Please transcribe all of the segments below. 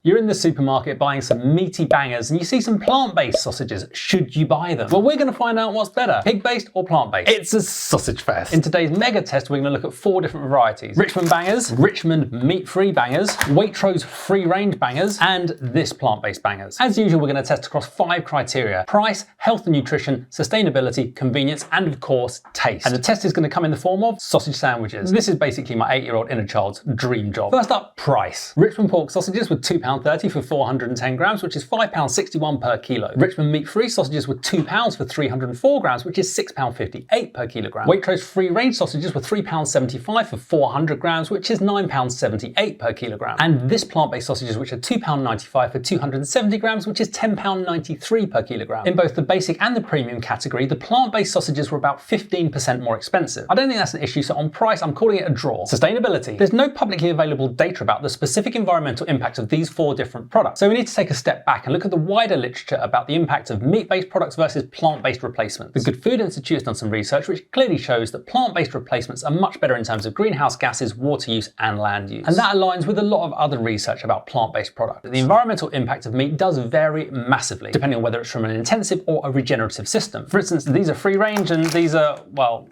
You're in the supermarket buying some meaty bangers and you see some plant-based sausages. Should you buy them? Well, we're going to find out what's better, pig-based or plant-based. It's a sausage fest. In today's mega test, we're going to look at 4 different varieties: Richmond bangers, Richmond meat-free bangers, Waitrose free-range bangers, and this plant-based bangers. As usual, we're going to test across 5 criteria: price, health and nutrition, sustainability, convenience, and of course, taste. And the test is going to come in the form of sausage sandwiches. This is basically my 8-year-old inner child's dream job. First up, price. Richmond pork sausages with £2.30 for 410 grams, which is £5.61 per kilo. Richmond meat-free sausages with £2 for 304 grams, which is £6.58 per kilogram. Waitrose free-range sausages with £3.75 for 400 grams, which is £9.78 per kilogram. And this plant-based sausages, which are £2.95 for 270 grams, which is £10.93 per kilogram. In both the basic and the premium category, the plant-based sausages were about 15% more expensive. I don't think that's an issue, so on price, I'm calling it a draw. Sustainability. There's no publicly available data about the specific environmental impact of these 4 different products. So we need to take a step back and look at the wider literature about the impact of meat-based products versus plant-based replacements. The Good Food Institute has done some research which clearly shows that plant-based replacements are much better in terms of greenhouse gases, water use, and land use. And that aligns with a lot of other research about plant-based products. The environmental impact of meat does vary massively, depending on whether it's from an intensive or a regenerative system. For instance, these are free range and these are, well,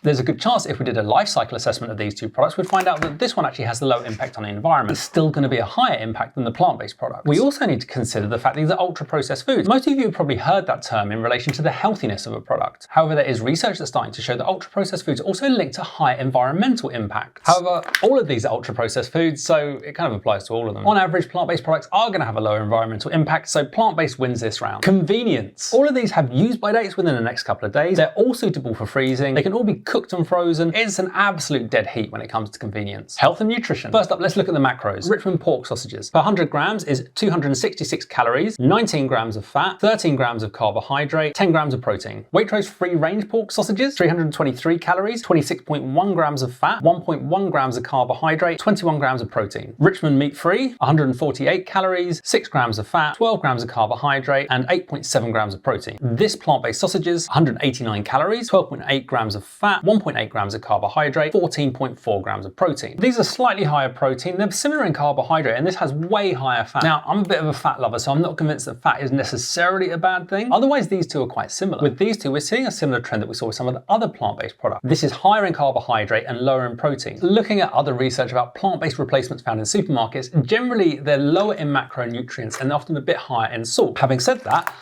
there's a good chance if we did a life cycle assessment of these 2 products, we'd find out that this one actually has a low impact on the environment. It's still going to be a higher impact than the plant-based products. We also need to consider the fact that these are ultra-processed foods. Most of you have probably heard that term in relation to the healthiness of a product. However, there is research that's starting to show that ultra-processed foods are also linked to high environmental impacts. However, all of these are ultra-processed foods, so it kind of applies to all of them. On average, plant-based products are going to have a lower environmental impact, so plant-based wins this round. Convenience. All of these have use-by dates within the next couple of days. They're all suitable for freezing. They can all be cooked and frozen. It's an absolute dead heat when it comes to convenience. Health and nutrition. First up, let's look at the macros. Richmond pork sausages. Per 100 grams is 266 calories, 19 grams of fat, 13 grams of carbohydrate, 10 grams of protein. Waitrose free-range pork sausages, 323 calories, 26.1 grams of fat, 1.1 grams of carbohydrate, 21 grams of protein. Richmond meat-free, 148 calories, 6 grams of fat, 12 grams of carbohydrate, and 8.7 grams of protein. This plant-based sausages, 189 calories, 12.8 grams of fat, 1.8 grams of carbohydrate, 14.4 grams of protein. These are slightly higher protein. They're similar in carbohydrate, and this has way higher fat. Now, I'm a bit of a fat lover, so I'm not convinced that fat is necessarily a bad thing. Otherwise, these 2 are quite similar. With these 2, we're seeing a similar trend that we saw with some of the other plant-based products. This is higher in carbohydrate and lower in protein. Looking at other research about plant-based replacements found in supermarkets, generally they're lower in macronutrients and often a bit higher in salt. Having said that,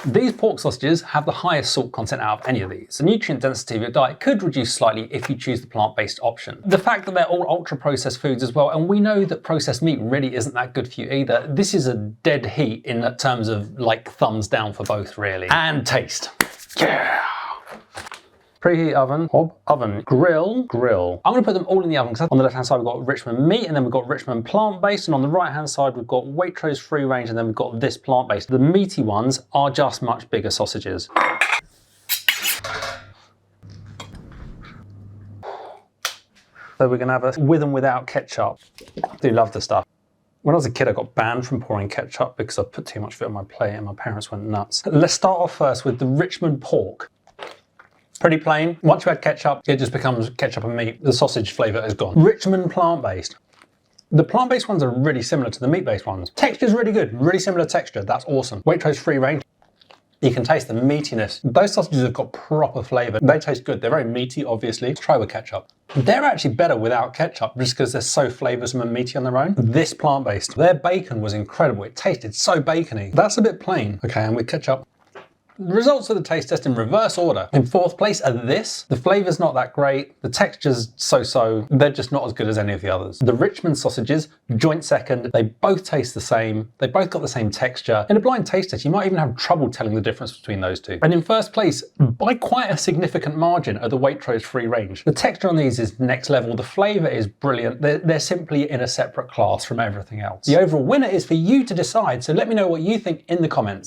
these pork sausages have the highest salt content out of any of these. The nutrient density of your diet could reduce slightly if you choose the plant-based option. The fact that they're all ultra-processed foods as well, and we know that processed meat really isn't that good for you either, this is a dead heat in terms of like thumbs down for both really. And taste. Yeah! Preheat oven, hob, oven, grill. I'm going to put them all in the oven because on the left-hand side we've got Richmond meat, and then we've got Richmond plant-based, and on the right-hand side we've got Waitrose free-range, and then we've got this plant-based. The meaty ones are just much bigger sausages. So we're going to have a with and without ketchup. I do love this stuff. When I was a kid, I got banned from pouring ketchup because I put too much of it on my plate and my parents went nuts. Let's start off first with the Richmond pork. Pretty plain. Once you add ketchup, it just becomes ketchup and meat. The sausage flavour is gone. Richmond plant-based. The plant-based ones are really similar to the meat-based ones. Texture's really good, really similar texture. That's awesome. Waitrose free range. You can taste the meatiness. Those sausages have got proper flavour. They taste good. They're very meaty, obviously. Let's try with ketchup. They're actually better without ketchup just because they're so flavoursome and meaty on their own. This plant-based, their bacon was incredible. It tasted so bacony. That's a bit plain. Okay, and with ketchup. The results of the taste test in reverse order. In 4th place are this. The flavour's not that great. The texture's so-so. They're just not as good as any of the others. The Richmond sausages, joint second. They both taste the same. They both got the same texture. In a blind taste test, you might even have trouble telling the difference between those 2. And in 1st place, by quite a significant margin, are the Waitrose free range. The texture on these is next level. The flavour is brilliant. They're simply in a separate class from everything else. The overall winner is for you to decide, so let me know what you think in the comments.